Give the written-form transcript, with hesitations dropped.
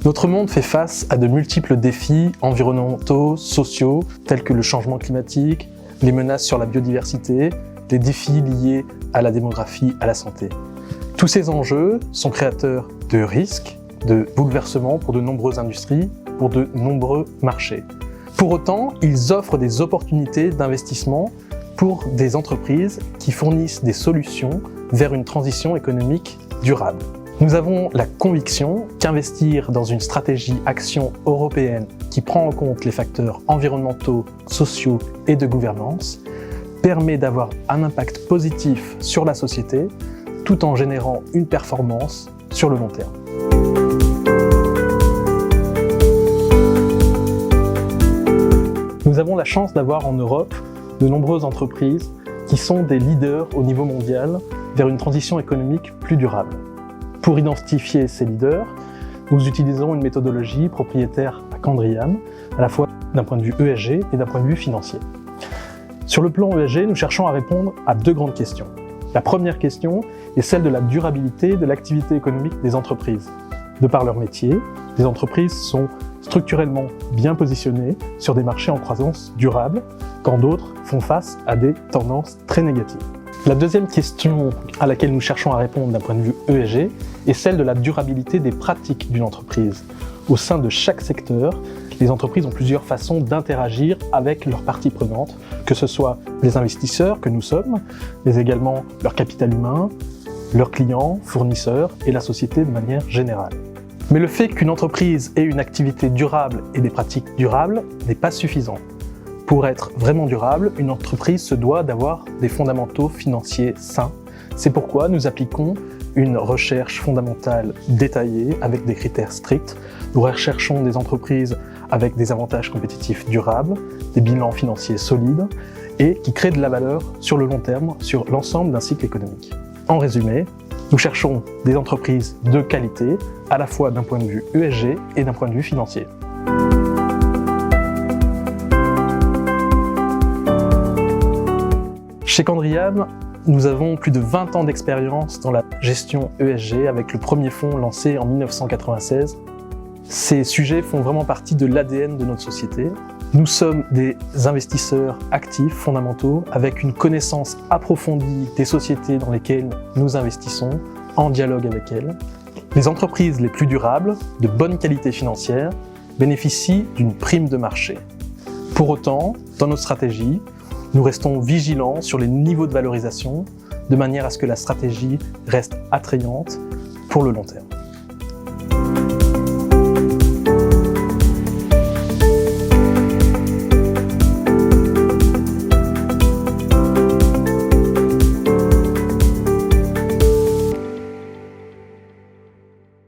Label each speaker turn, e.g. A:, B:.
A: Notre monde fait face à de multiples défis environnementaux, sociaux, tels que le changement climatique, les menaces sur la biodiversité, les défis liés à la démographie, à la santé. Tous ces enjeux sont créateurs de risques, de bouleversements pour de nombreuses industries, pour de nombreux marchés. Pour autant, ils offrent des opportunités d'investissement pour des entreprises qui fournissent des solutions vers une transition économique durable. Nous avons la conviction qu'investir dans une stratégie action européenne qui prend en compte les facteurs environnementaux, sociaux et de gouvernance permet d'avoir un impact positif sur la société tout en générant une performance sur le long terme. Nous avons la chance d'avoir en Europe de nombreuses entreprises qui sont des leaders au niveau mondial vers une transition économique plus durable. Pour identifier ces leaders, nous utilisons une méthodologie propriétaire à Candriam, à la fois d'un point de vue ESG et d'un point de vue financier. Sur le plan ESG, nous cherchons à répondre à deux grandes questions. La première question est celle de la durabilité de l'activité économique des entreprises. De par leur métier, les entreprises sont structurellement bien positionnées sur des marchés en croissance durable, quand d'autres font face à des tendances très négatives. La deuxième question à laquelle nous cherchons à répondre d'un point de vue ESG est celle de la durabilité des pratiques d'une entreprise. Au sein de chaque secteur, les entreprises ont plusieurs façons d'interagir avec leurs parties prenantes, que ce soit les investisseurs que nous sommes, mais également leur capital humain, leurs clients, fournisseurs et la société de manière générale. Mais le fait qu'une entreprise ait une activité durable et des pratiques durables n'est pas suffisant. Pour être vraiment durable, une entreprise se doit d'avoir des fondamentaux financiers sains. C'est pourquoi nous appliquons une recherche fondamentale détaillée avec des critères stricts. Nous recherchons des entreprises avec des avantages compétitifs durables, des bilans financiers solides et qui créent de la valeur sur le long terme, sur l'ensemble d'un cycle économique. En résumé, nous cherchons des entreprises de qualité, à la fois d'un point de vue ESG et d'un point de vue financier. Chez Candriam, nous avons plus de 20 ans d'expérience dans la gestion ESG avec le premier fonds lancé en 1996. Ces sujets font vraiment partie de l'ADN de notre société. Nous sommes des investisseurs actifs, fondamentaux, avec une connaissance approfondie des sociétés dans lesquelles nous investissons, en dialogue avec elles. Les entreprises les plus durables, de bonne qualité financière, bénéficient d'une prime de marché. Pour autant, dans notre stratégie, nous restons vigilants sur les niveaux de valorisation, de manière à ce que la stratégie reste attrayante pour le long terme.